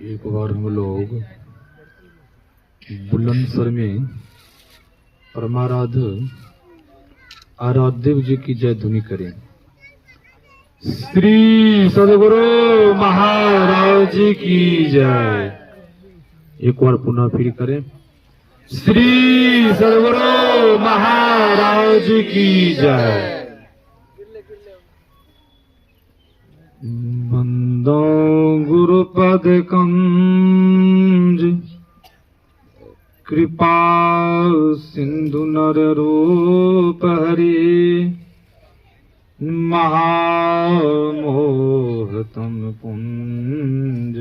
एक बार हम लोग बुलंदशहर में परमाराध्य आराध्य जी की जय ध्वनि करें। श्री सदगुरु महाराज की जय। एक बार पुनः फिर करें। श्री सदगुरु महाराज की जय। वंदो गुरुपद कंज कृपा सिंधु नर रूप हरि महामोहतम पुंज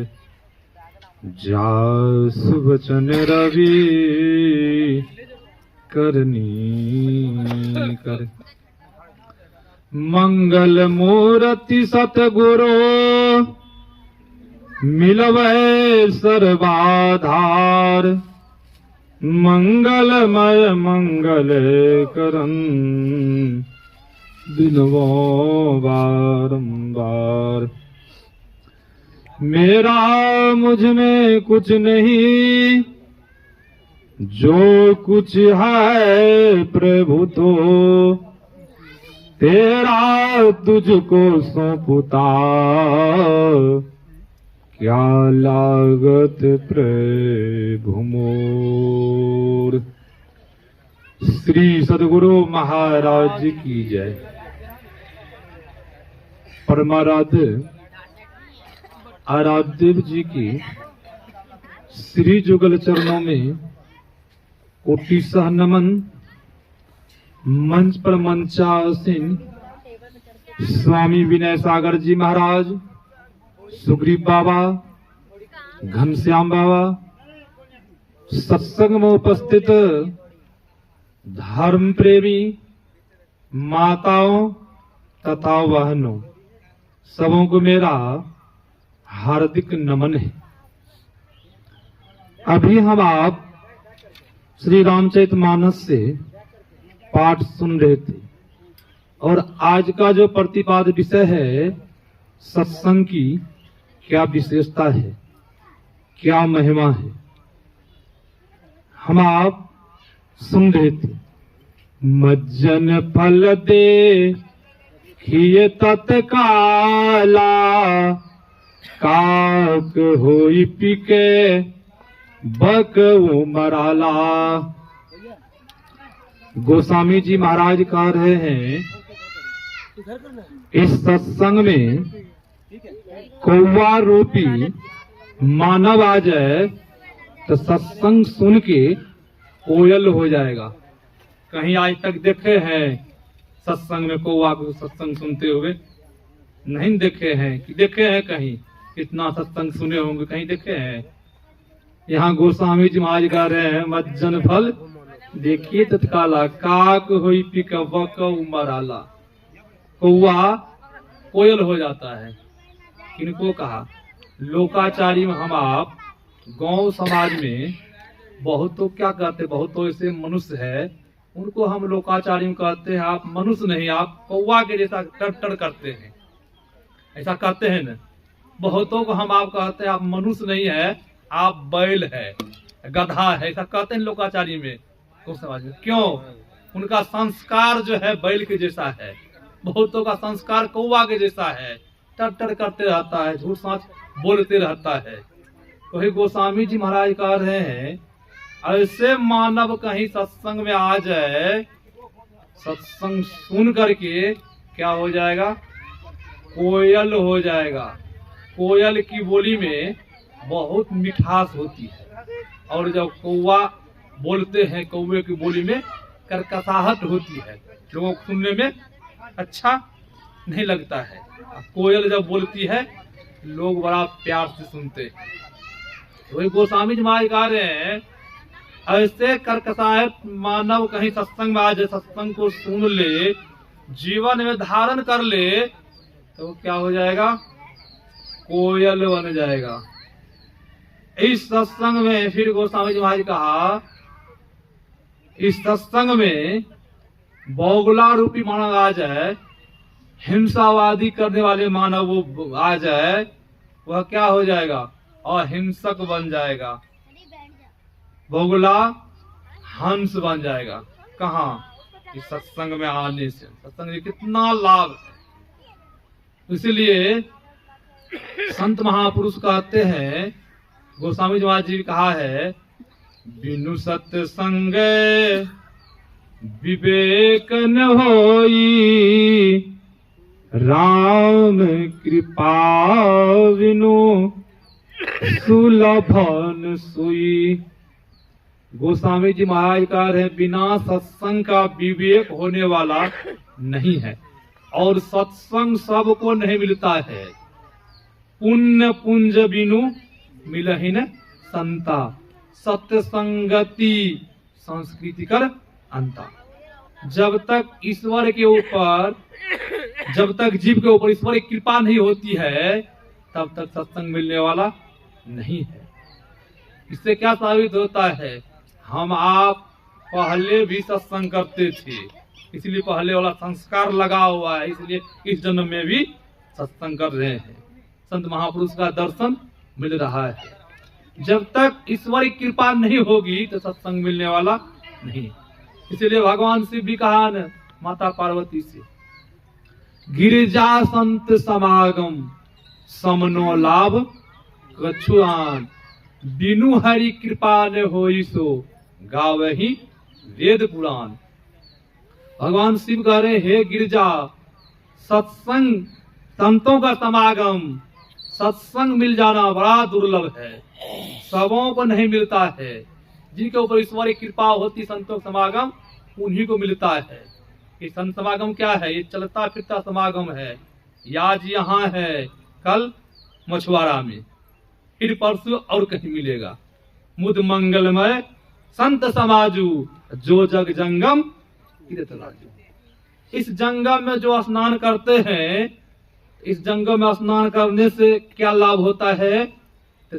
जासु वचन रवि करनी कर। मंगल मूर्ति सतगुरु मिलवै सर्वाधार मंगलमय मंगल करन दिनवो बारंबार। मेरा मुझ में कुछ नहीं जो कुछ है प्रभु तो तेरा तुझको सौंपता क्या लागत प्रभु मोर। श्री सदगुरु महाराज की जय। परमाराध्य आराध्य जी की श्री जुगल चरणों में कोटि सह नमन। मंच पर मंचासीन स्वामी विनय सागर जी महाराज, सुग्रीव बाबा, घनश्याम बाबा, सत्संग में उपस्थित धर्म प्रेमी माताओं तथा बहनों, सबों को मेरा हार्दिक नमन है। अभी हम आप श्री रामचरितमानस से पाठ सुन रहे थे और आज का जो प्रतिपाद्य विषय है सत्संग की क्या विशेषता है, क्या महिमा है, हम आप सुन रहे थे। मज्जन फल दे खिए तत्काला काक होई पिके बक मराला। गोस्वामी जी महाराज कह रहे हैं इस सत्संग में कौवा रूपी मानव आ जाए तो सत्संग सुन के कोयल हो जाएगा। कहीं आज तक देखे हैं सत्संग में कौवा को सत्संग सुनते हुए? नहीं देखे हैं। कि देखे हैं कहीं? कितना सत्संग सुने होंगे, कहीं देखे हैं? यहाँ गोस्वामी जी महाराज कह रहे हैं मज्जन फल देखिए तत्काला काक होई पिक मराला। कौवा कोयल हो जाता है। किनको कहा? लोकाचारी में हम आप गांव समाज में बहुत तो क्या कहते, बहुत तो ऐसे मनुष्य है उनको हम लोकाचारी में कहते हैं आप मनुष्य नहीं, आप कौवा के जैसा टर करते हैं, ऐसा कहते हैं न। बहुतों को हम आप कहते हैं आप मनुष्य नहीं है, आप बैल है, गधा है, ऐसा कहते हैं लोकाचारी में। तो समाज में क्यों? उनका संस्कार जो है बैल के जैसा है, बहुतों का संस्कार कौवा के जैसा है, टर करते रहता है, झूठ साँच बोलते रहता है। तो गोस्वामी जी महाराज कह रहे हैं ऐसे मानव कहीं सत्संग में आ जाए, सत्संग सुन करके क्या हो जाएगा? कोयल हो जाएगा। कोयल की बोली में बहुत मिठास होती है और जब कौवा बोलते हैं कौवे की बोली में करकसाहट होती है, लोगों को सुनने में अच्छा नहीं लगता है। कोयल जब बोलती है लोग बड़ा प्यार से सुनते हैं। वही गोस्वामी जी महाराज कह रहे हैं ऐसे करकसाहट मानव कहीं सत्संग में आ जाए, सत्संग को सुन ले, जीवन में धारण कर ले तो क्या हो जाएगा? कोयल बन जाएगा। इस सत्संग में फिर गोस्वामी जी महाराज कहा इस सत्संग में बौगुला रूपी मानव आ जाए हिंसावादी करने वाले मानव वो आ जाए, वह क्या हो जाएगा? अहिंसक बन जाएगा, बोगला हंस बन जाएगा। कहाँ? इस सत्संग में आने से। सत्संग में कितना लाभ है। इसलिए संत महापुरुष कहते हैं, गोस्वामी जी महाराज जी ने कहा है, बिनु सत्संग विवेक न होई, राम कृपा बिनु सुलभन सुई। गोस्वामी जी महाराज कह रहे हैं, बिना सत्संग का विवेक होने वाला नहीं है, और सत्संग सबको नहीं मिलता है। पुण्य पुंज बिनु मिलहि न संता, सत्य संगति संस्कृति कर अंता। जब तक ईश्वर के ऊपर, जब तक जीव के ऊपर ईश्वर की कृपा नहीं होती है, तब तक सत्संग मिलने वाला नहीं है। इससे क्या साबित होता है? हम आप पहले भी सत्संग करते थे, इसलिए पहले वाला संस्कार लगा हुआ है, इसलिए इस जन्म में भी सत्संग कर रहे हैं, संत महापुरुष का दर्शन मिल रहा है। जब तक ईश्वर की कृपा नहीं होगी तो सत्संग मिलने वाला नहीं। इसलिए भगवान शिव भी कहा न माता पार्वती से, गिरिजा संत समागम समनो लाभ कछुआन, बिनु हरि कृपा न होई सो गावहि वेद पुराण। भगवान शिव कह रहे, हे गिरिजा, सत्संग संतों का समागम, सत्संग मिल जाना बड़ा दुर्लभ है, सबों को नहीं मिलता है। जिनके ऊपर ईश्वरी कृपा होती, संतों का समागम उन्हीं को मिलता है। ये संत समागम क्या है? ये चलता फिरता समागम है। आज यहाँ है, कल मछुआरा में, फिर परसों और कहीं मिलेगा। मुद मंगलमय संत समाजू, जो जग जंगम तीरथ लाजू। इस जंगम में जो स्नान करते हैं, इस जंगम में स्नान करने से क्या लाभ होता है? तो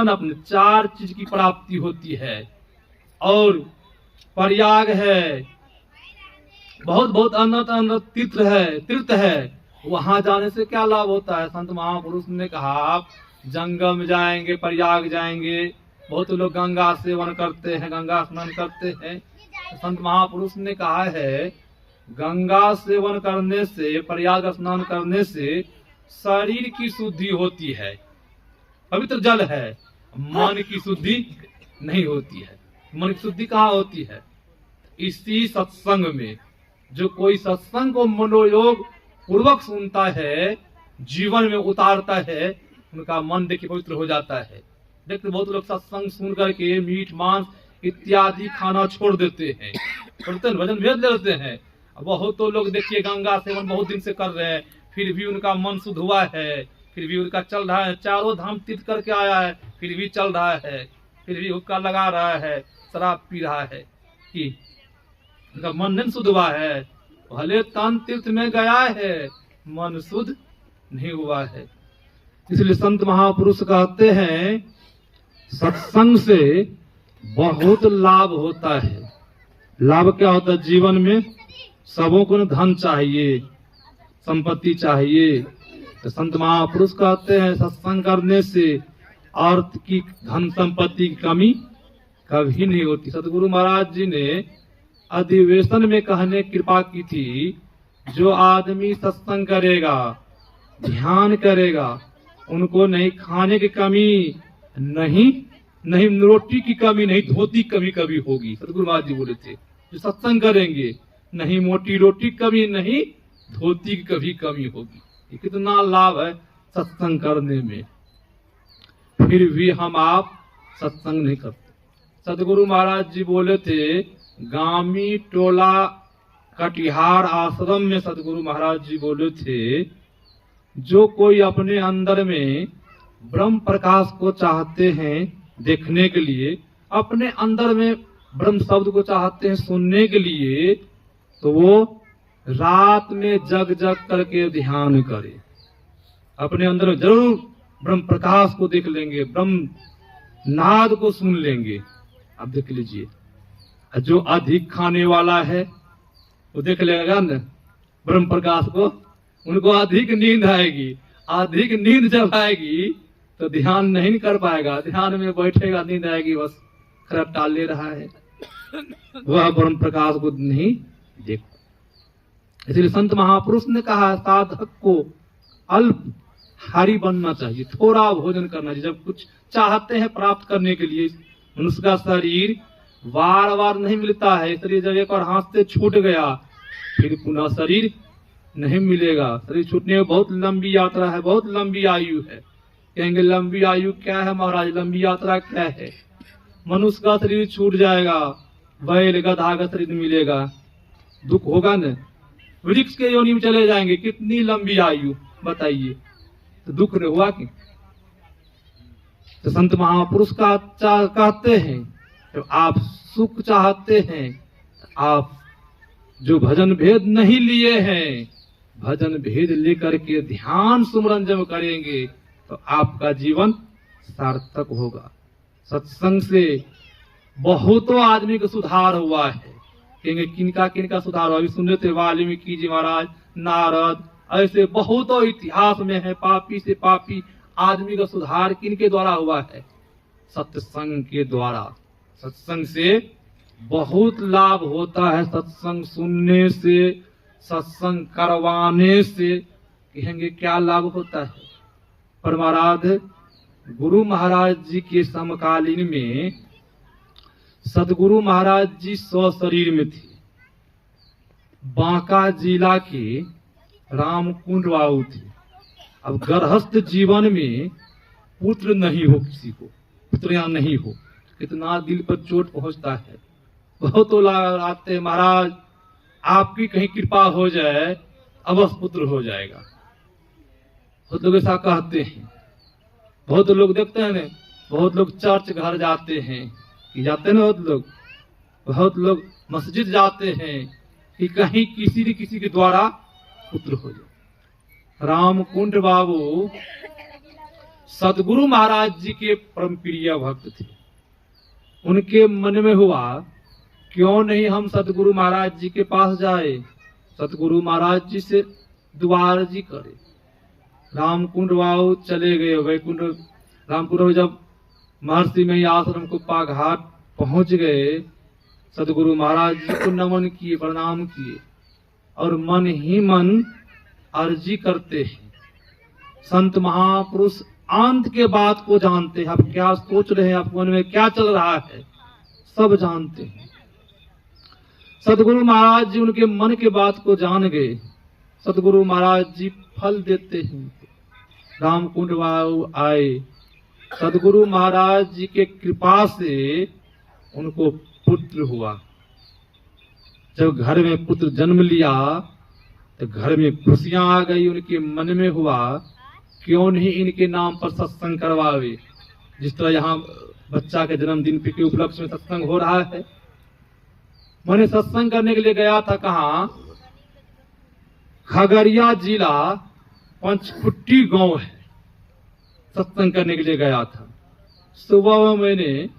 अपने 4 चीज की प्राप्ति होती है। और प्रयाग है, बहुत बहुत अन्नत तीर्थ है, वहां जाने से क्या लाभ होता है? संत महापुरुष ने कहा, आप जंगम जाएंगे, प्रयाग जाएंगे, बहुत लोग गंगा सेवन करते हैं, गंगा स्नान करते हैं। संत महापुरुष ने कहा है, गंगा सेवन करने से, प्रयाग स्नान करने से शरीर की शुद्धि होती है, पवित्र जल है, मन की शुद्धि नहीं होती है। मन की शुद्धि कहाँ होती है? इसी सत्संग में। जो कोई सत्संग को मनोयोग पूर्वक सुनता है, जीवन में उतारता है, उनका मन देखिए पवित्र हो जाता है। देखते बहुत लोग सत्संग सुन करके मीट मांस इत्यादि खाना छोड़ देते हैं, भजन भेज देते हैं। बहुत तो लोग देखिए गंगा सेवन बहुत दिन से कर रहे हैं, फिर भी उनका मन शुद्ध हुआ है, फिर भी उनका चल रहा है, 4 धाम तीर्थ करके आया है, फिर भी चल रहा है, फिर भी हुक्का लगा रहा है, शराब पी रहा है, कि उनका मन नहीं शुद्ध हुआ है। भले तन तीर्थ में गया है, मन शुद्ध नहीं हुआ है। इसलिए संत महापुरुष कहते हैं, सत्संग से बहुत लाभ होता है। लाभ क्या होता है? जीवन में सबों को धन चाहिए, संपत्ति चाहिए, तो संत महापुरुष कहते हैं, सत्संग करने से अर्थ की, धन संपत्ति की कमी कभी नहीं होती। सतगुरु महाराज जी ने अधिवेशन में कहने कृपा की थी, जो आदमी सत्संग करेगा, ध्यान करेगा, उनको नहीं खाने की कमी नहीं, रोटी की कमी नहीं, धोती की कमी कभी होगी। सतगुरु महाराज जी बोले थे, जो सत्संग करेंगे, नहीं मोटी रोटी कभी नहीं, धोती की कभी कमी होगी। ये कितना लाभ है सत्संग करने में। फिर भी हम आप सत्संग नहीं करते। सतगुरु महाराज जी बोले थे, गामी टोला कटिहार आश्रम में सतगुरु महाराज जी बोले थे, जो कोई अपने अंदर में ब्रह्म प्रकाश को चाहते हैं देखने के लिए, अपने अंदर में ब्रह्म शब्द को चाहते हैं सुनने के लिए, तो वो रात में जग जग करके ध्यान करे। अपने अंदर में जरूर ब्रह्म प्रकाश को देख लेंगे, ब्रह्म नाद को सुन लेंगे। अब देख लीजिए, जो अधिक खाने वाला है वो देख लेगा न ब्रह्म प्रकाश को, उनको अधिक नींद आएगी। अधिक नींद जब आएगी तो ध्यान नहीं कर पाएगा, ध्यान में बैठेगा, नींद आएगी, बस खराब टाल ले रहा है, वह ब्रह्म प्रकाश को नहीं देख। इसलिए संत महापुरुष ने कहा साधक को अल्पहारी बनना चाहिए, थोड़ा भोजन करना चाहिए। जब कुछ चाहते हैं प्राप्त करने के लिए, मनुष्य का शरीर बार बार नहीं मिलता है, इसलिए जब एक बार हाथ से छूट गया फिर पुनः शरीर नहीं मिलेगा। शरीर छूटने में बहुत लंबी यात्रा है, बहुत लंबी आयु है। कहेंगे लंबी आयु क्या है महाराज, लंबी यात्रा क्या है? मनुष्य का शरीर छूट जाएगा, बैल गधा का शरीर मिलेगा, दुख होगा न। वृक्ष के योनि में चले जाएंगे, कितनी लंबी आयु बताइए, तो दुख न हुआ कि? तो संत महापुरुष का कहते हैं जब आप सुख चाहते हैं, आप जो भजन भेद नहीं लिए हैं, भजन भेद लेकर के ध्यान सुमरन जब करेंगे तो आपका जीवन सार्थक होगा। सत्संग से बहुतों आदमी का सुधार हुआ है। कहेंगे किनका किनका सुधार हुआ? अभी सुन रहे थे वाल्मीकि जी महाराज, नारद, ऐसे बहुतों इतिहास में है पापी से पापी आदमी का सुधार किनके द्वारा हुआ है? सत्संग के द्वारा। सत्संग से बहुत लाभ होता है, सत्संग सुनने से, सत्संग करवाने से। कहेंगे क्या लाभ होता है? परमाराध्य गुरु महाराज जी के समकालीन में सदगुरु महाराज जी स्वशरीर में थे। बांका जिला के रामकुंड बाबू थे। अब गृहस्थ जीवन में पुत्र नहीं हो, किसी को पुत्र यहाँ नहीं हो, कितना दिल पर चोट पहुंचता है। बहुत तो आते महाराज आपकी कहीं कृपा हो जाए अवश्य पुत्र हो जाएगा। बहुत लोग ऐसा कहते हैं। बहुत लोग देखते हैं ना, बहुत लोग चर्च घर जाते हैं कि जाते हैं, बहुत लोग मस्जिद जाते हैं कि कहीं किसी न किसी के द्वारा पुत्र हो जाए। रामकुंड बाबू सदगुरु महाराज जी के परम प्रिय भक्त थे। उनके मन में हुआ क्यों नहीं हम सदगुरु महाराज जी के पास जाए, सदगुरु महाराज जी से दुआर जी करे। रामकुंड बाबू चले गए वैकुंठ। रामकुंड बाबू जब महर्षि में आश्रम को पाघाट पहुंच गए, सदगुरु महाराज जी को नमन किए, प्रणाम किए और मन ही मन अर्जी करते हैं। संत महापुरुष अंत के बात को जानते हैं। आप क्या सोच रहे हैं, आपके मन में क्या चल रहा है, सब जानते हैं। सदगुरु महाराज जी उनके मन के बात को जान गए। सदगुरु महाराज जी फल देते हैं। रामकुंड बाबू आए, सदगुरु महाराज जी के कृपा से उनको पुत्र हुआ। जब घर में पुत्र जन्म लिया तो घर में खुशियां आ गई। उनके मन में हुआ क्यों नहीं इनके नाम पर सत्संग करवावे। जिस तरह यहाँ बच्चा के जन्मदिन के उपलक्ष्य में सत्संग हो रहा है, मैंने सत्संग करने के लिए गया था कहाँ, खगड़िया जिला पंचकुट्टी गांव है, सत्संग करने के लिए गया था। सुबह में मैंने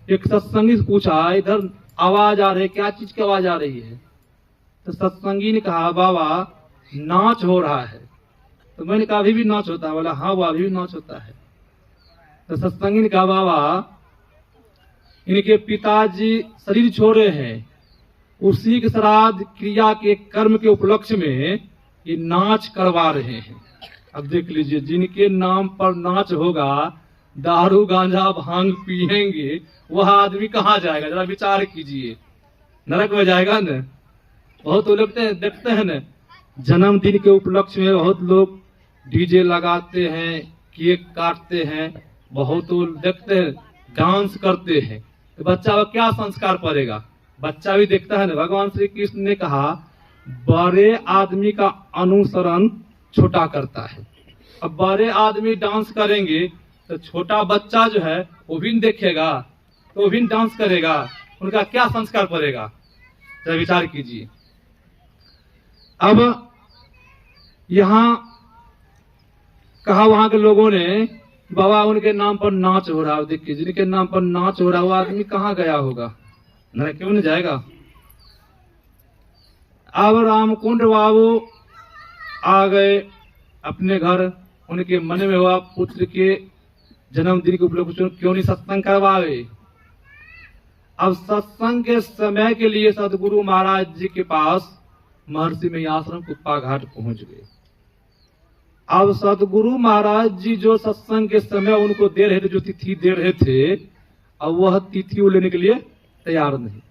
एक सत्संगी से पूछा इधर आवाज आ रही है, क्या चीज की आवाज आ रही है? तो सत्संगी ने कहा बाबा नाच हो रहा है। तो मैंने कहा अभी भी नाच होता है? बोला हाँ वो अभी भी नाच होता है। तो सत्संगी ने कहा बाबा इनके पिताजी शरीर छोड़े हैं, उसी के श्राद्ध क्रिया के कर्म के उपलक्ष्य में ये नाच करवा रहे हैं। अब देख लीजिए, जिनके नाम पर नाच होगा, दारू गांजा भांग पिएंगे, वह आदमी कहाँ जाएगा? जरा विचार कीजिए, नरक में जाएगा न। बहुत लोग देखते हैं न, जन्मदिन के उपलक्ष्य में बहुत लोग डीजे लगाते हैं, केक काटते हैं, बहुत लोग देखते हैं डांस करते हैं। तो बच्चा को क्या संस्कार पड़ेगा? बच्चा भी देखता है ना। भगवान श्री कृष्ण ने कहा बड़े आदमी का अनुसरण छोटा करता है। अब बड़े आदमी डांस करेंगे तो छोटा बच्चा जो है वो भी देखेगा, तो वो भी डांस करेगा, उनका क्या संस्कार पड़ेगा? जरा विचार कीजिए। अब यहाँ कहा वहां के लोगों ने बाबा उनके नाम पर नाच हो रहा है। देखिए, जिनके नाम पर नाच हो रहा है वो आदमी कहाँ गया होगा? नरक क्यों नहीं जाएगा? अब रामकुंड बाबू आ गए अपने घर। उनके मन में हुआ पुत्र के जन्मदिन के उपलक्ष्य क्यों नहीं सत्संग करवावे। अब सत्संग के समय के लिए सदगुरु महाराज जी के पास महर्षि में आश्रम कुप्पा घाट पहुंच गए। अब सदगुरु महाराज जी जो सत्संग के समय उनको दे रहे थे, जो तिथि दे रहे थे, अब वह तिथि वो लेने के लिए तैयार नहीं।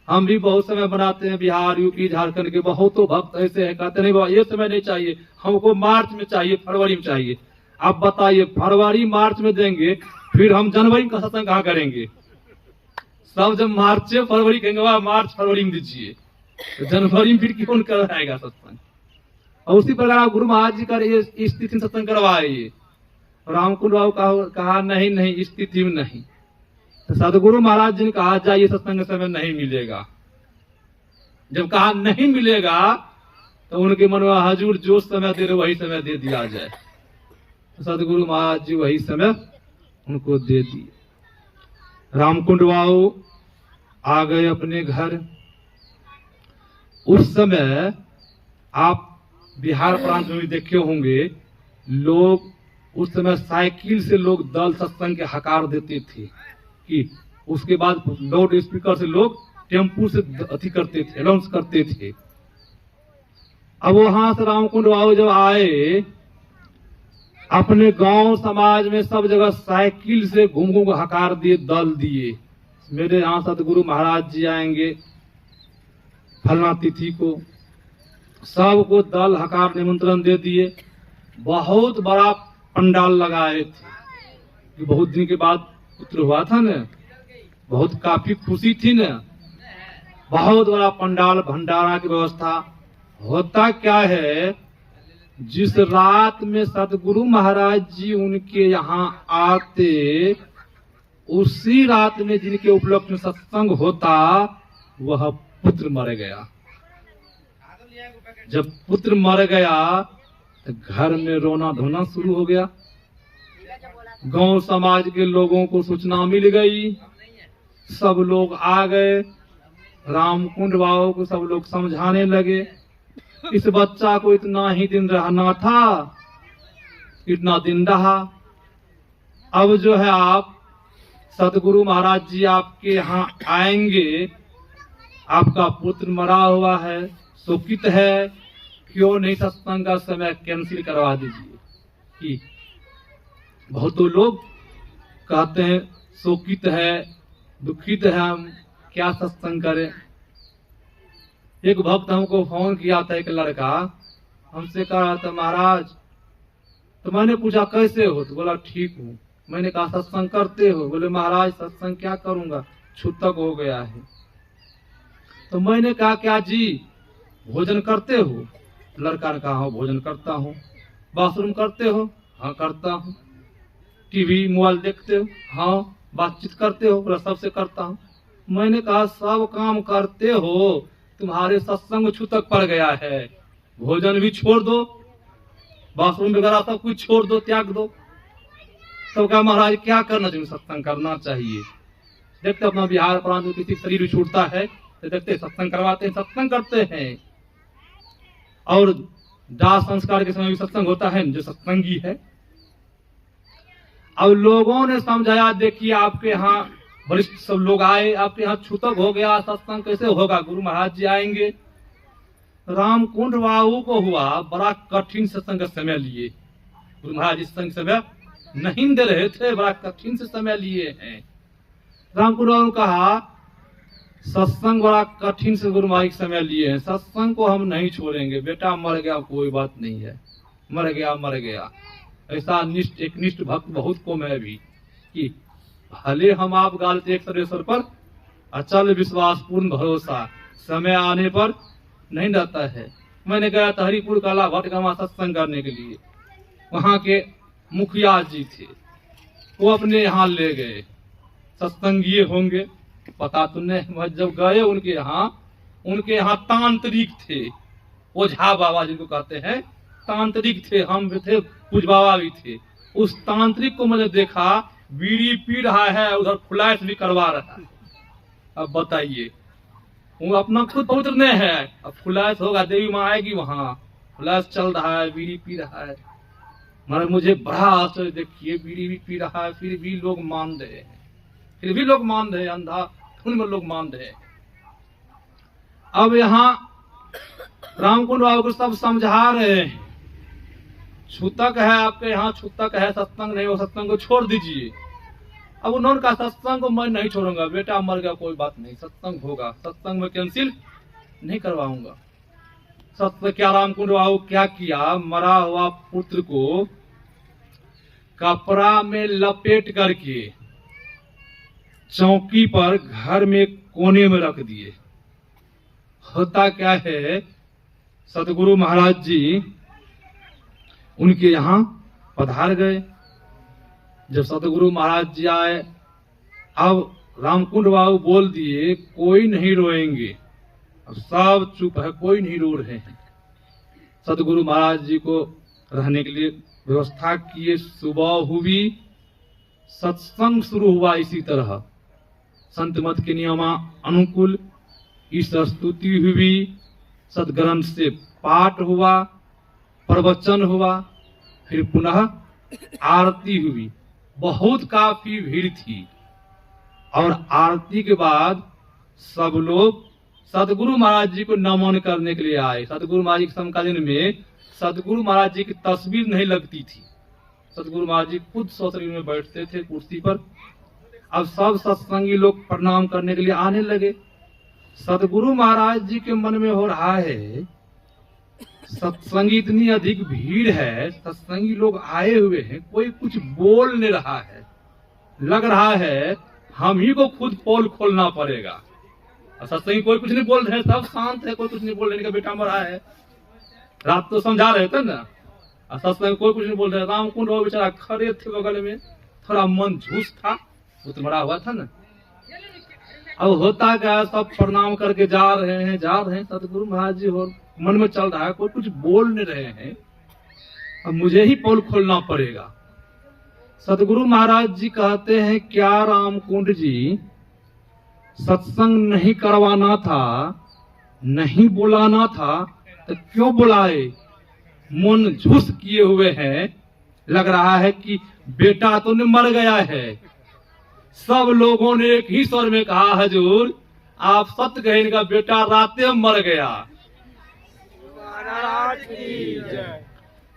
हम भी बहुत समय बनाते हैं, बिहार, यूपी, झारखंड के बहुतों भक्त ऐसे हैं, कहते नहीं बाबा ये समय नहीं चाहिए, हमको मार्च में चाहिए, फरवरी में चाहिए। अब बताइए, फरवरी मार्च में देंगे, फिर हम जनवरी का सत्संग कहाँ करेंगे? सब जब मार्च फरवरी कहेंगे, मार्च फरवरी में दीजिए, तो जनवरी में फिर कौन कराएगा सत्संग? और उसी प्रकार गुरु महाराज जी का इस तिथि में सत्संग करवाइए। रामकुंड बाबू कहा नहीं नहीं, इस तिथि में नहीं। तो सदगुरु महाराज जी ने कहा जाइए सत्संग के समय नहीं मिलेगा। जब कहा नहीं मिलेगा तो उनके मन में हजूर जो समय दे रहे वही समय दे दिया जाए। तो सदगुरु महाराज जी वही समय उनको दे दिए। रामकुंड बाबू आ गए अपने घर। उस समय आप बिहार प्रांत में भी देखे होंगे, लोग उस समय साइकिल से लोग दल सत्संग के हकार देते थे कि उसके बाद लाउड स्पीकर से लोग टेम्पू से अति करते थे, अनाउंस करते थे। अब वहां से रामकुंड बाबू जब आए, अपने गांव समाज में सब जगह साइकिल से घूम घूम हकार दिए, दल दिए, मेरे यहाँ सदगुरु महाराज जी आएंगे फलना तिथि को। सबको दल हकार निमंत्रण दे दिए। बहुत बड़ा पंडाल लगाए थे, बहुत दिन के बाद पुत्र हुआ था न, बहुत काफी खुशी थी न। बहुत बड़ा पंडाल, भंडारा की व्यवस्था। होता क्या है, जिस रात में सदगुरु महाराज जी उनके यहाँ आते, उसी रात में जिनके उपलक्ष्य में सत्संग होता, वह पुत्र मर गया। जब पुत्र मर गया तो घर में रोना धोना शुरू हो गया। गांव समाज के लोगों को सूचना मिल गई, सब लोग आ गए। रामकुंड बाबू को सब लोग समझाने लगे, इस बच्चा को इतना ही दिन रहना था, इतना दिन रहा। अब जो है आप सदगुरु महाराज जी आपके यहाँ आएंगे, आपका पुत्र मरा हुआ है, शोकित है, क्यों नहीं सत्संग का समय कैंसिल करवा दीजिए। कि बहुत तो लोग कहते हैं शोकित है, दुखित है, हम क्या सत्संग करें। एक भक्त हमको फोन किया था, एक लड़का हमसे कह रहा था महाराज, तो मैंने पूछा कैसे हो, तो बोला ठीक हूँ। मैंने कहा सत्संग करते हो? बोले महाराज सत्संग क्या करूंगा, छूतक हो गया है। तो मैंने कहा क्या जी भोजन करते हो? लड़का ने कहा हाँ भोजन करता हूँ। बाथरूम करते हो? हाँ करता हूँ। टीवी मोबाइल देखते हो? हाँ। बातचीत करते हो? बोला सबसे करता हूँ। मैंने कहा सब काम करते हो, तुम्हारे सत्संग छूतक पड़ गया है, भोजन भी छोड़ दो, बाथरूम वगैरह सब कुछ छोड़ दो, त्याग दो। तो क्या महाराज क्या करना चाहिए? सत्संग करना चाहिए। देखते अपना बिहार प्रांत में किसी शरीर छूटता है तो देखते सत्संग करवाते हैं, सत्संग करते हैं। और दाह संस्कार के समय भी सत्संग होता है, जो सत्संगी है। अब लोगों ने समझाया, देखिए आपके यहाँ वरिष्ठ सब लोग आए, आपके यहाँ छूतक हो गया, सत्संग कैसे होगा? गुरु महाराज जी आएंगे। रामकुंड बाबू को हुआ बड़ा कठिन सत्संग का समय लिए। गुरु महाराज इस संग समय नहीं दे रहे थे, बड़ा कठिन से समय लिए हैं। रामकुंड बाबू ने कहा सत्संग बड़ा कठिन से गुरु महाराज समय लिए हैं, सत्संग को हम नहीं छोड़ेंगे। बेटा मर गया कोई बात नहीं है, मर गया मर गया। ऐसा एक निष्ठ भक्त बहुत कम है भी, कि भले हम आप गालते एक सर्वेश्वर पर, अचल विश्वास पूर्ण भरोसा समय आने पर नहीं रहता है। मैंने गया था हरिपुर काला भटगामा सत्संग करने के लिए, वहां के मुखिया जी थे, वो अपने यहाँ ले गए। सत्संगीय होंगे पता तो नहीं, जब गए उनके यहाँ तांत्रिक थे, ओझा बाबा जिनको कहते हैं, तांत्रिक थे। हम भी थे, पूज बाबा भी थे। उस तांत्रिक को मैंने देखा, बीड़ी पी रहा है, उधर फुलाइश भी करवा रहा है। अब बताइए, वो अपना खुद पवित्र नहीं है, अब फुलाइश होगा, देवी माँ आएगी वहां, फ्लैश चल रहा है, बीड़ी पी रहा है। मगर मुझे बड़ा आश्चर्य, देखिए बीड़ी भी पी रहा है, फिर भी लोग मान रहे हैं, फिर भी लोग मान रहे हैं, अंधा धुन में लोग मान रहे हैं। अब यहाँ रामकुंड बाबू को सब समझा रहे हैं, छूतक है आपके यहाँ, छूतक है, सत्संग नहीं हो, सत्संग को छोड़ दीजिए। अब उन्होंने कहा सत्संग को मैं नहीं छोड़ूंगा, बेटा मर गया कोई बात नहीं, सत्संग होगा, सत्संग में कैंसिल नहीं करवाऊंगा। सत्य क्या रामकुंड बाबू क्या किया, मरा हुआ पुत्र को कपड़ा में लपेट करके चौकी पर घर में कोने में रख दिए। होता क्या है, सतगुरु महाराज जी उनके यहाँ पधार गए। जब सतगुरु महाराज जी आए, अब रामकुंड बाबू बोल दिए कोई नहीं रोएंगे। अब सब चुप है, कोई नहीं रो रहे हैं। सतगुरु महाराज जी को रहने के लिए व्यवस्था किए। सुबह हुई, सत्संग शुरू हुआ। इसी तरह संत मत के नियमा अनुकूल ईश्वर स्तुति हुई, सदग्रंथ से पाठ हुआ, प्रवचन हुआ, फिर पुनः आरती हुई। बहुत काफी भीड़ थी और आरती के बाद सब लोग सतगुरु महाराज जी को नमन करने के लिए आए। सतगुरु महाराज जी के समकालीन में सतगुरु महाराज जी की तस्वीर नहीं लगती थी। सतगुरु महाराज जी खुद सशरीर में बैठते थे कुर्सी पर। अब सब सत्संगी लोग प्रणाम करने के लिए आने लगे। सतगुरु महाराज जी के मन में हो रहा है, सत्संगी इतनी अधिक भीड़ है, सत्संगी लोग आए हुए हैं, कोई कुछ बोल नहीं रहा है, लग रहा है हम ही को खुद पोल खोलना पड़ेगा। सत्संगी कोई कुछ नहीं बोल रहे, सब शांत है, कोई कुछ नहीं बोल रहे। इनका बेटा मरा है, रात तो समझा रहे थे ना। सत्संग कोई कुछ नहीं बोल रहे। रामकुंड वो बेचारा खड़े थे बगल में, थोड़ा मन झूठ था, वो तो मरा हुआ था ना। अब होता क्या, सब प्रणाम करके जा रहे हैं, जा रहे हैं। सतगुरु महाराज जी और मन में चल रहा है, कोई कुछ बोल नहीं रहे हैं, अब मुझे ही पोल खोलना पड़ेगा। सतगुरु महाराज जी कहते हैं, क्या रामकुंड जी सत्संग नहीं करवाना था, नहीं बुलाना था, तो क्यों बुलाए? मन झुस किए हुए हैं, लग रहा है कि बेटा तो नहीं मर गया है। सब लोगों ने एक ही स्वर में कहा, हजूर आप सत्य कहे, इनका बेटा राते मर गया।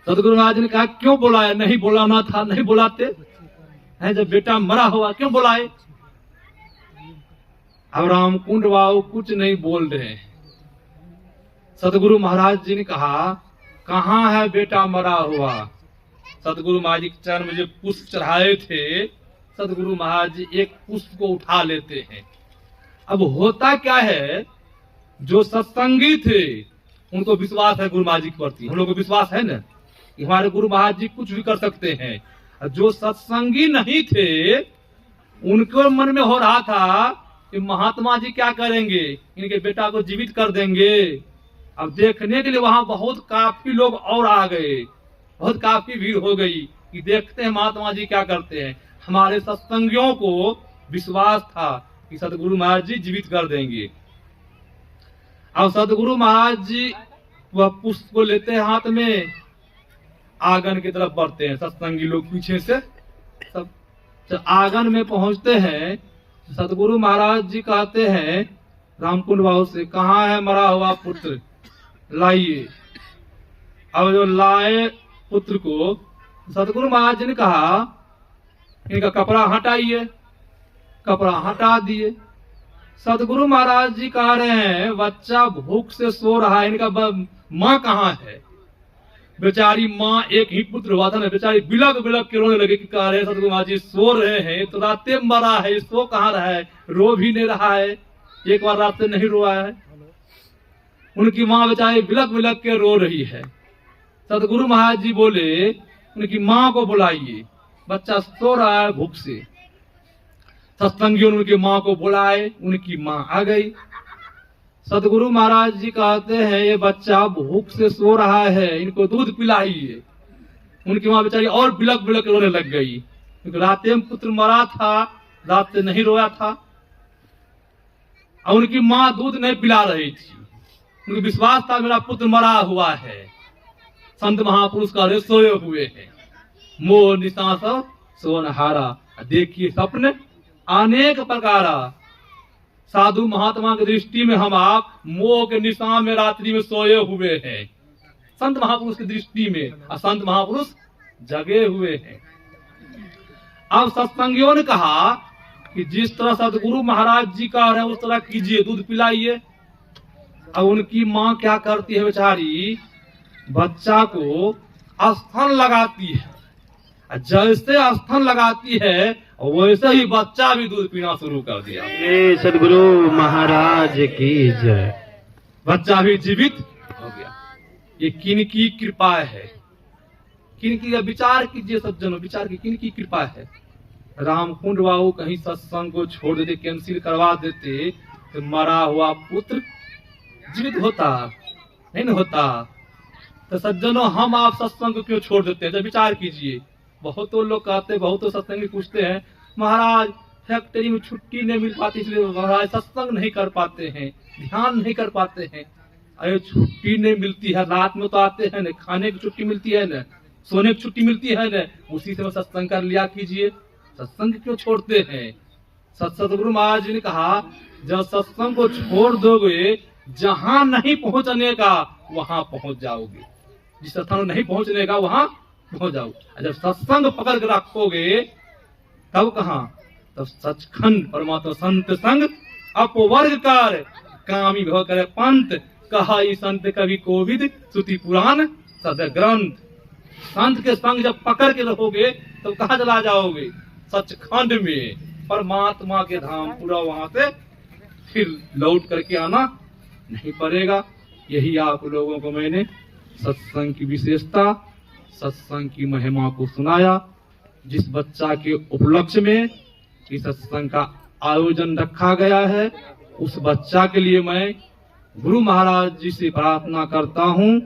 सतगुरु महाराज ने कहा क्यों बुलाया? नहीं बुलाना था, नहीं बुलाते हैं, जब बेटा मरा हुआ क्यों बुलाए? अब रामकुंड बाबू कुछ नहीं बोल रहे हैं। सतगुरु महाराज जी ने कहा कहाँ है बेटा मरा हुआ? सतगुरु महाराज जी के चरण में जो पुष्प चढ़ाए थे, सतगुरु महाराज जी एक पुष्प को उठा लेते हैं। अब होता क्या है, जो सत्संगी थे उनको विश्वास है गुरु महाराज जी के प्रति, हम लोग को विश्वास है ना कि हमारे गुरु महाराज जी कुछ भी कर सकते हैं। जो सत्संगी नहीं थे उनके मन में हो रहा था कि महात्मा जी क्या करेंगे, इनके बेटा को जीवित कर देंगे। अब देखने के लिए वहां बहुत काफी लोग और आ गए, बहुत काफी भीड़ हो गई कि देखते हैं महात्मा जी क्या करते हैं। हमारे सत्संगियों को विश्वास था कि सतगुरु महाराज जी जीवित कर देंगे। अब सतगुरु महाराज जी वह पुष्प को लेते हैं हाथ में, आंगन की तरफ बढ़ते हैं। सत्संगी लोग पीछे से सब जब आंगन में पहुंचते हैं, सतगुरु महाराज जी कहते हैं रामकुंड बाबू से, कहाँ है मरा हुआ पुत्र, लाइए। अब जो लाए पुत्र को, सतगुरु महाराज जी ने कहा इनका कपड़ा हटाइए। कपड़ा हटा दिए। सतगुरु महाराज जी कह रहे हैं बच्चा भूख से सो रहा है, इनका माँ कहाँ है? बेचारी माँ, एक ही पुत्र हुआ था ना, बेचारी बिलक बिलक के रोने लगे कि कह रहे सतगुरु महाराज जी सो रहे हैं, तो रातें मरा है, सो कहाँ रहा है, रो भी नहीं रहा है, एक बार रात से नहीं रोआ है। उनकी माँ बेचारी बिलक बिलक के रो रही है। सतगुरु महाराज जी बोले उनकी माँ को बुलाइए, बच्चा सो रहा है भूख से। सत्संगियों ने उनकी माँ को बुलाए, उनकी माँ आ गई। सतगुरु महाराज जी कहते हैं ये बच्चा भूख से सो रहा है, इनको दूध पिलाइए। उनकी माँ बेचारी और बिलक बिलक रोने लग गई, क्योंकि रात में पुत्र मरा था, रात से नहीं रोया था, और उनकी माँ दूध नहीं पिला रही थी। उनको विश्वास था मेरा पुत्र मरा हुआ है, संत महापुरुष का सोए हुए हैं। मोह निशा सब सोनहारा, देखिए सपने अनेक प्रकारा। साधु महात्मा की दृष्टि में हम आप मोह के निशा में रात्रि में सोए हुए हैं, संत महापुरुष की दृष्टि में, और संत महापुरुष जगे हुए हैं। अब सत्संगियों ने कहा कि जिस तरह सदगुरु महाराज जी का है उस तरह कीजिए, दूध पिलाइए। अब उनकी माँ क्या करती है बेचारी, बच्चा को स्तन लगाती है। जैसे स्तन लगाती है वैसे ही बच्चा भी दूध पीना शुरू कर दिया। सदगुरु महाराज की जय। बच्चा भी जीवित हो गया। ये किन की कृपा है, किन की, विचार कीजिए सज्जनों, विचार की किन की कृपा है। रामकुंड बाबू कहीं सत्संग को छोड़ देते, कैंसिल करवा देते, तो मरा हुआ पुत्र जीवित होता नहीं न होता। तो सज्जनों हम आप सत्संग को क्यों छोड़ देते हैं, जब विचार कीजिए। बहुत लोग कहते, बहुत सत्संगी पूछते हैं, महाराज फैक्ट्री में छुट्टी नहीं मिल पाती इसलिए महाराज सत्संग नहीं कर पाते हैं, ध्यान नहीं कर पाते हैं। अरे छुट्टी नहीं मिलती है, रात में तो आते हैं न, खाने की छुट्टी मिलती है न, सोने की छुट्टी मिलती है न, उसी से सत्संग कर लिया कीजिए। सत्संग क्यों छोड़ते हैं। सतगुरु महाराज जी ने कहा जब सत्संग को छोड़ दोगे, जहां नहीं पहुंचने का वहां पहुंच जाओगे, जिस स्थान नहीं पहुंचने का वहां पहुंच जाओगे। जब सत्संग पकड़ के रखोगे तब कहां, तब सचखंड परमात्मा संत संग अपवर्ग कर, कामी भव करे पंत, कहा संत कवि कोविद श्रुति पुराण सद ग्रंथ। संत के संग जब पकड़ के रहोगे तो कहाँ चला जाओगे, सचखंड में, परमात्मा के धाम, पूरा वहां से फिर लौट करके आना नहीं पड़ेगा। यही आप लोगों को मैंने सत्संग की विशेषता, सत्संग की महिमा को सुनाया। जिस बच्चा के उपलक्ष्य में इस सत्संग का आयोजन रखा गया है, उस बच्चा के लिए मैं गुरु महाराज जी से प्रार्थना करता हूँ,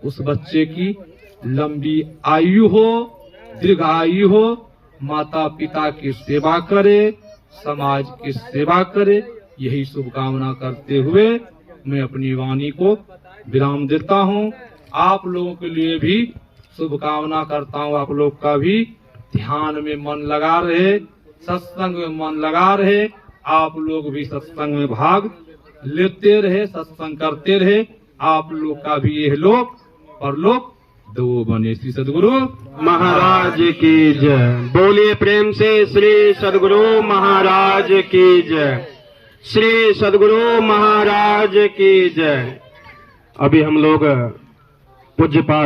उस बच्चे की लंबी आयु हो, दीर्घायु हो, माता पिता की सेवा करे, समाज की सेवा करे, यही शुभकामना करते हुए मैं अपनी वाणी को विराम देता हूँ। आप लोगों के लिए भी शुभकामना करता हूँ, आप लोग का भी ध्यान में मन लगा रहे, सत्संग में मन लगा रहे, आप लोग भी सत्संग में भाग लेते रहे, सत्संग करते रहे, आप लोग का भी यह लोक परलोक दो बने। श्री सदगुरु महाराज की जय। बोलिए प्रेम से श्री सदगुरु महाराज की जय। श्री सदगुरु महाराज की जय। अभी हम लोग पूज्यपाद